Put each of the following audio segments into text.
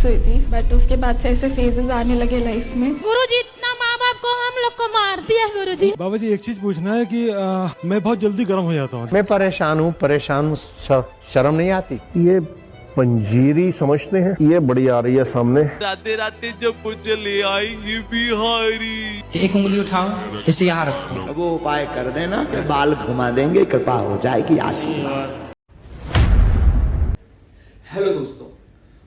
Fix हुई थी, but उसके बाद से ऐसे फेजेस आने लगे लाइफ में। गुरुजी इतना माँ बाप को हम लोग को मार दिया गुरुजी। बाबा जी एक चीज पूछना है कि मैं बहुत जल्दी गर्म हो जाता हूँ। मैं परेशान हूँ, शर्म नहीं आती? ये पंजीरी समझते हैं, ये बड़ी आ रही है सामने। राते राते जब मुझे ले आएंगे बिहारी, एक उंगली उठाओ, इसे यहाँ रखो। वो उपाय कर देना, बाल घुमा देंगे, कृपा हो जाएगी आशीर्वाद। हेलो दोस्तों,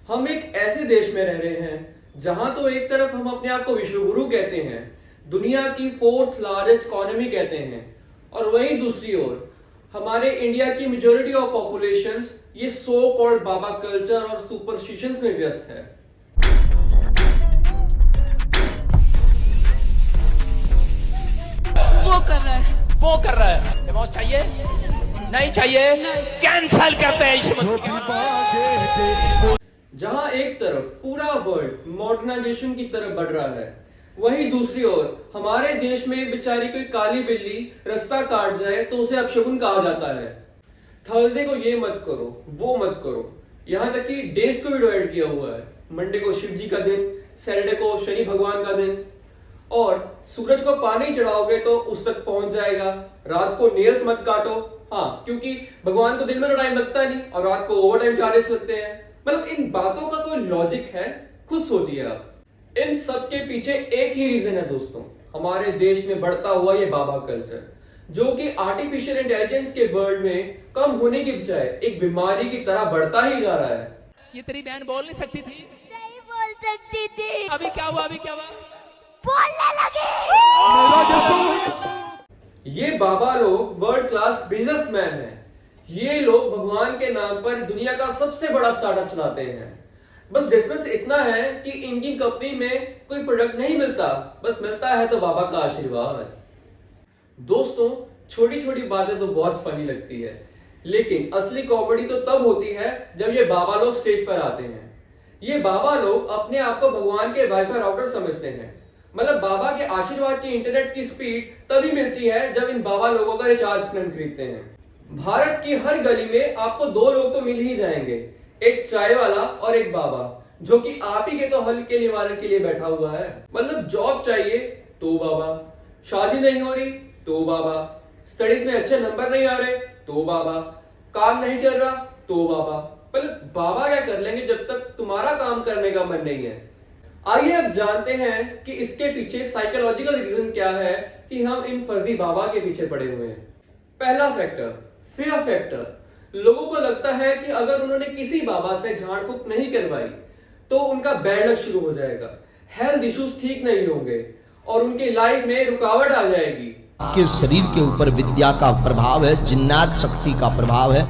हम एक ऐसे देश में रह रहे हैं जहां तो एक तरफ हम अपने आप को विश्वगुरु कहते हैं, दुनिया की 4th लार्जेस्ट इकोनॉमी कहते हैं, और वहीं दूसरी ओर हमारे इंडिया की मेजॉरिटी ऑफ पॉपुलेशंस ये सो कॉल्ड बाबा कल्चर और सुपरस्टिशंस में व्यस्त है। वो कर रहा है। डिवोर्स चाहिए? नहीं चाहिए, कैंसल करते हैं। जहां एक तरफ पूरा वर्ल्ड मॉडर्नाइजेशन की तरफ बढ़ रहा है, वहीं दूसरी ओर हमारे देश में बेचारी कोई काली बिल्ली रास्ता काट जाए तो उसे अपशगुन कहा जाता है। थर्सडे को ये मत करो, वो मत करो, यहां तक कि डेज को भी डिवाइड किया हुआ है। मंडे को शिव जी का दिन, सैटरडे को शनि भगवान का दिन, और सूरज को पानी चढ़ाओगे तो उस तक पहुंच जाएगा। रात को नेल्स मत काटो, हाँ, क्योंकि भगवान को दिन में तो टाइम लगता नहीं और रात को ओवर टाइम चार्जेस लगते हैं। मतलब इन बातों का कोई लॉजिक है? खुद सोचिए आप। इन सब के पीछे एक ही रीजन है दोस्तों, हमारे देश में बढ़ता हुआ ये बाबा कल्चर, जो कि आर्टिफिशियल इंटेलिजेंस के वर्ल्ड में कम होने की बजाय एक बीमारी की तरह बढ़ता ही जा रहा है। ये तेरी बहन बोल नहीं सकती थी? नहीं बोल सकती थी। अभी क्या हुआ? बोलने लगी। ये बाबा लोग वर्ल्ड क्लास बिजनेसमैन हैं। ये लोग भगवान के नाम पर दुनिया का सबसे बड़ा स्टार्टअप चलाते हैं। बस डिफरेंस इतना है कि इनकी कंपनी में कोई प्रोडक्ट नहीं मिलता, बस मिलता है तो बाबा का आशीर्वाद। दोस्तों, छोटी छोटी बातें तो बहुत फनी लगती है, लेकिन असली कॉमेडी तो तब होती है जब ये बाबा लोग स्टेज पर आते हैं। ये बाबा लोग अपने आप को भगवान के वाईफाई राउटर समझते हैं। मतलब बाबा के आशीर्वाद की इंटरनेट की स्पीड तभी मिलती है जब इन बाबा लोगों का रिचार्ज प्लान खरीदते हैं। भारत की हर गली में आपको 2 लोग तो मिल ही जाएंगे, एक चाय वाला और एक बाबा, जो कि आप ही के तो हल के निवारण के लिए बैठा हुआ है। मतलब जॉब चाहिए तो बाबा, शादी नहीं हो रही तो बाबा, स्टडीज में अच्छे नंबर नहीं आ रहे तो बाबा, काम नहीं चल रहा तो बाबा। मतलब बाबा क्या कर लेंगे जब तक तुम्हारा काम करने का मन नहीं है। आइए अब जानते हैं कि इसके पीछे साइकोलॉजिकल रीजन क्या है कि हम इन फर्जी बाबा के पीछे पड़े हुए हैं। पहला फैक्टर, फियर फैक्टर। लोगों को लगता है कि अगर उन्होंने किसी बाबा से झाड़ फूक नहीं करवाई तो उनका बैड लक शुरू हो जाएगा, हेल्थ इश्यूज ठीक नहीं होंगे और उनके लाइफ में रुकावट आ जाएगी। आपके शरीर के ऊपर विद्या का प्रभाव है, जिन्नात शक्ति का प्रभाव है।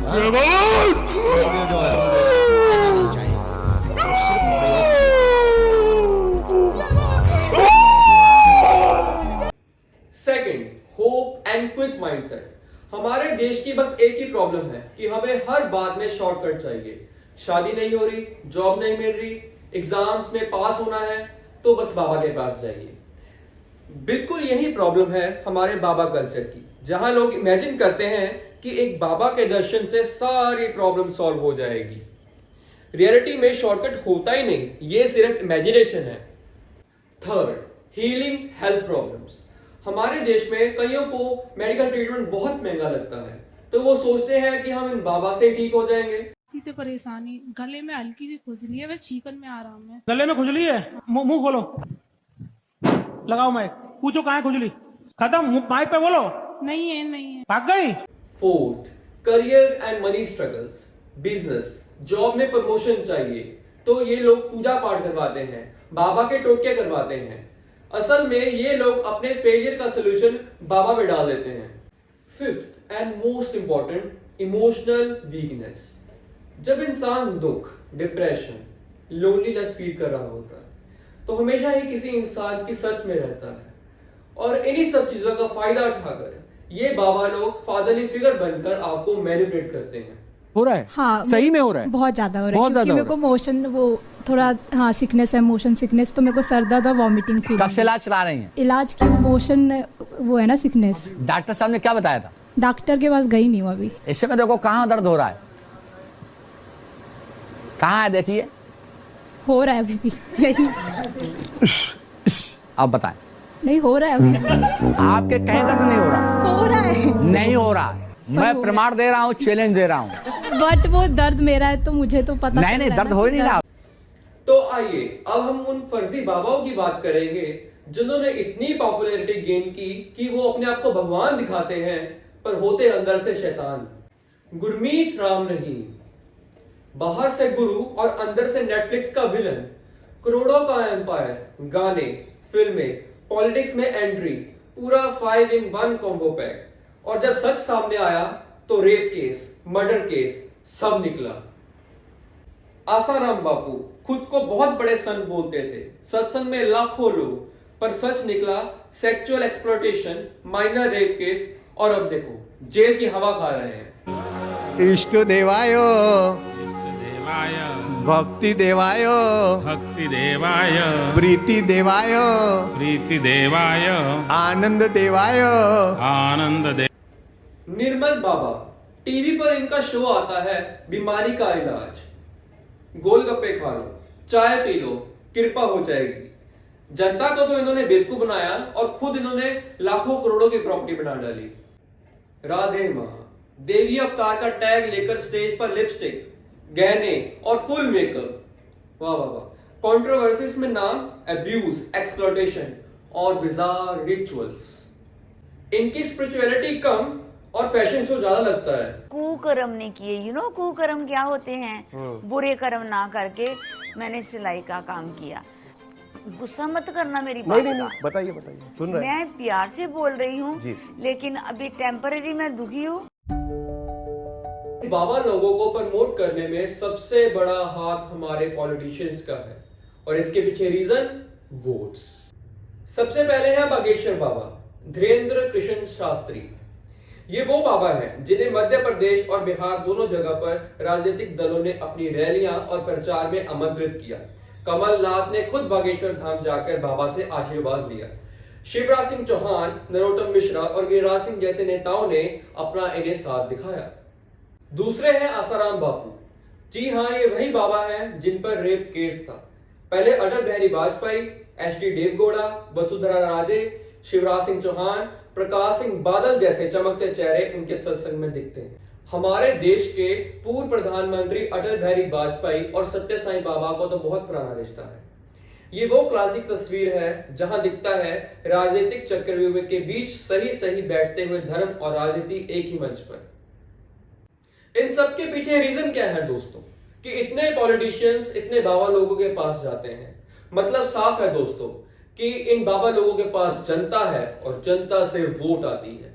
Second, hope and quick mindset. हमारे देश की बस एक ही प्रॉब्लम है कि हमें हर बात में शॉर्टकट चाहिए। शादी नहीं हो रही, जॉब नहीं मिल रही, एग्जाम्स में पास होना है तो बस बाबा के पास जाइए। बिल्कुल यही प्रॉब्लम है हमारे बाबा कल्चर की, जहां लोग इमेजिन करते हैं कि एक बाबा के दर्शन से सारी प्रॉब्लम सॉल्व हो जाएगी। रियलिटी में शॉर्टकट होता ही नहीं, ये सिर्फ इमेजिनेशन है। Third, healing health problems. हमारे देश में कईयों को मेडिकल ट्रीटमेंट बहुत महंगा लगता है, तो वो सोचते हैं कि हम इन बाबा से ठीक हो जाएंगे। सीधे परेशानी, गले में हल्की सी खुजली है, वह छींकन में आराम है। गले में खुजली है, मुंह खोलो, लगाओ माइक, पूछो कहाँ है खुजली, खत्म, माइक पे बोलो। नहीं है। भाग गई। Fourth, career and money struggles. Business, job में प्रमोशन चाहिए तो ये लोग पूजा पाठ करवाते हैं, बाबा के टोटके करवाते हैं। असल में ये लोग अपने फेलियर का सलूशन बाबा पे डाल देते हैं। Fifth and most important, emotional weakness. जब इंसान दुख, डिप्रेशन, लोनलीनेस फील कर रहा होता है तो हमेशा ही किसी इंसान की सर्च में रहता है, और इन्हीं सब चीजों का फायदा उठाकर ये बाबा लोग फादरली फिगर बनकर आपको मैनिपुलेट करते हैं। हो रहा है? हाँ, सही में हो रहा है? बहुत ज्यादा हो रहा है, बहुत क्योंकि मेरे को मोशन वो थोड़ा सिकनेस है, मोशन सिकनेस, तो मेरे को सर दर्द और वॉमिटिंग फील। कब से इलाज चला रही हैं? इलाज की मोशन वो है ना, सिकनेस। डॉक्टर साहब ने क्या बताया था? डॉक्टर के पास गई नहीं हूँ अभी। इससे में देखो कहाँ दर्द हो रहा है, कहाँ है देखिए, हो रहा है अभी भी यही। आप बताएं। नहीं हो रहा है अभी। आपके कहीं तक नहीं हो रहा। हो रहा है। नहीं हो रहा। मैं प्रमाण दे रहा हूँ, चैलेंज दे रहा हूँ। बट वो दर्द मेरा है तो मुझे तो पता नहीं दर्द हो ही नहीं रहा। तो आइए अब हम उन फर्जी बाबाओं की बात करेंगे जिन्होंने इतनी पॉपुलैरिटी गेन की कि वो अपने आप को भगवान दिखाते हैं पर होते अंदर से शैतान। गुरमीत राम रहीम, बाहर से गुरु और अंदर से नेटफ्लिक्स का विलन, करोड़ों का एम्पायर, गाने, फिल्में, पॉलिटिक्स में एंट्री, पूरा 5 in 1 कॉम्बो पैक। और जब सच सामने आया तो रेप केस, मर्डर केस सब निकला। आसाराम बापू खुद को बहुत बड़े संत बोलते थे, सत्संग में लाखों लोग, पर सच निकला sexual exploitation, minor rape case, और अब देखो जेल की हवा खा रहे हैं। इष्ट देवाय भक्ति देवाय प्रीति देवाय आनंद देवाय निर्मल बाबा, टीवी पर इनका शो आता है बीमारी का इलाज। गोलगप्पे खा लो, चाय पी लो, कृपा हो जाएगी। जनता को तो इन्होंने बेवकूफ बनाया और खुद इन्होंने लाखों करोड़ों की प्रॉपर्टी बना डाली। राधे मां, देवी अवतार का टैग लेकर स्टेज पर लिपस्टिक, गहने और फुल मेकअप। वाह वाह वाह। कंट्रोवर्सीज में नाम, अब्यूज, एक्सप्लॉयटेशन और बिजार रिचुअल्स। इनकी स्पिरिचुअलिटी कम और फैशन शो ज्यादा लगता है। कुकर्म ने किए, कुकर्म क्या होते हैं? बुरे कर्म ना करके मैंने सिलाई का काम किया। गुस्सा मत करना मेरी बात का। नहीं, बताइए सुन रहे हैं। मैं प्यार से बोल रही हूँ, लेकिन अभी टेम्पररी मैं दुखी हूँ। बाबा लोगों को प्रमोट करने में सबसे बड़ा हाथ हमारे पॉलिटिशियंस का है और इसके पीछे रीजन वोट्स। सबसे पहले है बागेश्वर बाबा, धीरेन्द्र कृष्ण शास्त्री। ये वो बाबा हैं जिन्हें मध्य प्रदेश और बिहार दोनों जगह पर राजनीतिक दलों ने अपनी रैलियां और प्रचार में आमंत्रित किया। कमलनाथ ने खुद बागेश्वर धाम जाकर बाबा से आशीर्वाद लिया। शिवराज सिंह चौहान, नरोत्तम मिश्रा और गिरिराज सिंह जैसे नेताओं ने अपना इन्हें साथ दिखाया। दूसरे हैं आसाराम बापू। जी हाँ, ये वही बाबा हैं जिन पर रेप केस था। पहले अटल बिहारी वाजपेयी, एच.डी. देवगौड़ा, वसुंधरा राजे, शिवराज सिंह चौहान, प्रकाश सिंह बादल जैसे चमकते चेहरे उनके सत्संग में दिखते हैं। हमारे देश के पूर्व प्रधानमंत्री अटल बिहारी वाजपेयी और सत्य साईं बाबा को तो बहुत पुराना रिश्ता है। ये वो क्लासिक तस्वीर है जहां दिखता है राजनीतिक चक्रव्यूह के बीच सही बैठते हुए धर्म और राजनीति एक ही मंच पर। इन सब के पीछे रीजन क्या है दोस्तों कि इतने पॉलिटिशियंस इतने बाबा लोगों के पास जाते हैं? मतलब साफ है दोस्तों कि इन बाबा लोगों के पास जनता है और जनता से वोट आती है।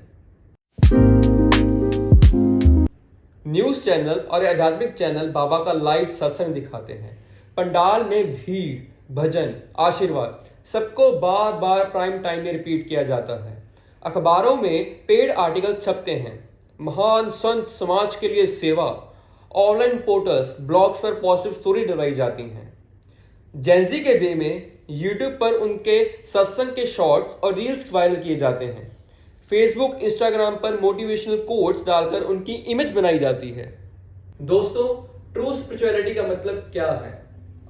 न्यूज चैनल और आध्यात्मिक चैनल बाबा का लाइव सत्संग दिखाते हैं। पंडाल में भीड़, भजन, आशीर्वाद सबको बार बार प्राइम टाइम में रिपीट किया जाता है। अखबारों में पेड आर्टिकल छपते हैं, महान संत समाज के लिए सेवा, ऑनलाइन पोर्टल्स, ब्लॉग्स पर पॉजिटिव स्टोरी डलवाई जाती हैं। जेंजी के वे में यूट्यूब पर उनके सत्संग के शॉर्ट्स और रील्स वायरल किए जाते हैं। फेसबुक, इंस्टाग्राम पर मोटिवेशनल कोट्स डालकर उनकी इमेज बनाई जाती है। दोस्तों, ट्रू स्पिरिचुअलिटी का मतलब क्या है?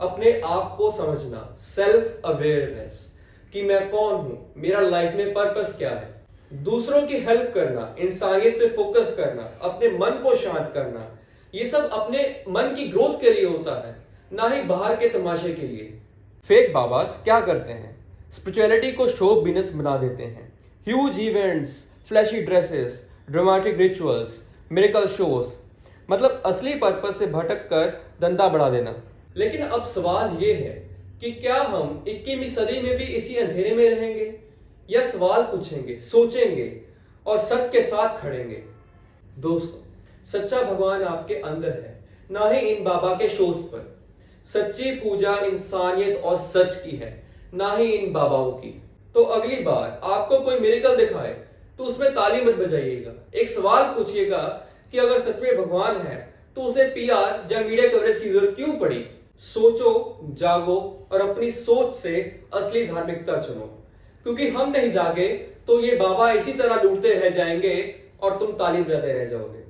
अपने आप को समझना, सेल्फ अवेयरनेस कि मैं कौन हूं, मेरा लाइफ में पर्पस क्या है। दूसरों की हेल्प करना, इंसानियत पे फोकस करना, अपने मन को शांत करना, ये सब अपने मन की ग्रोथ के लिए होता है, ना ही बाहर के तमाशे के लिए। फेक बाबास क्या करते हैं? स्पिरिचुअलिटी को शो बिजनेस बना देते हैं। Huge events, flashy dresses, dramatic rituals, miracle shows, मतलब असली पर्पस से भटक कर धंधा बढ़ा देना। लेकिन अब सवाल ये है कि क्या हम 21वीं सदी में भी इसी अंधेरे में रहेंगे या सवाल पूछेंगे, सोचेंगे और सत्य के साथ खड़ेंगे? दोस्तों, सच्चा भगवान आपके अंदर है, ना ही इन बाबा के शोज पर। सच्ची पूजा इंसानियत और सच की है, ना ही इन बाबाओं की। तो अगली बार आपको कोई मिरेकल दिखाए तो उसमें ताली मत बजाइएगा। एक सवाल पूछिएगा कि अगर सच में भगवान है तो उसे पीआर या मीडिया कवरेज की जरूरत क्यों पड़ी? सोचो, जागो और अपनी सोच से असली धार्मिकता चुनो, क्योंकि हम नहीं जागे तो ये बाबा इसी तरह लूटते रह जाएंगे और तुम ताली बजाते रह जाओगे।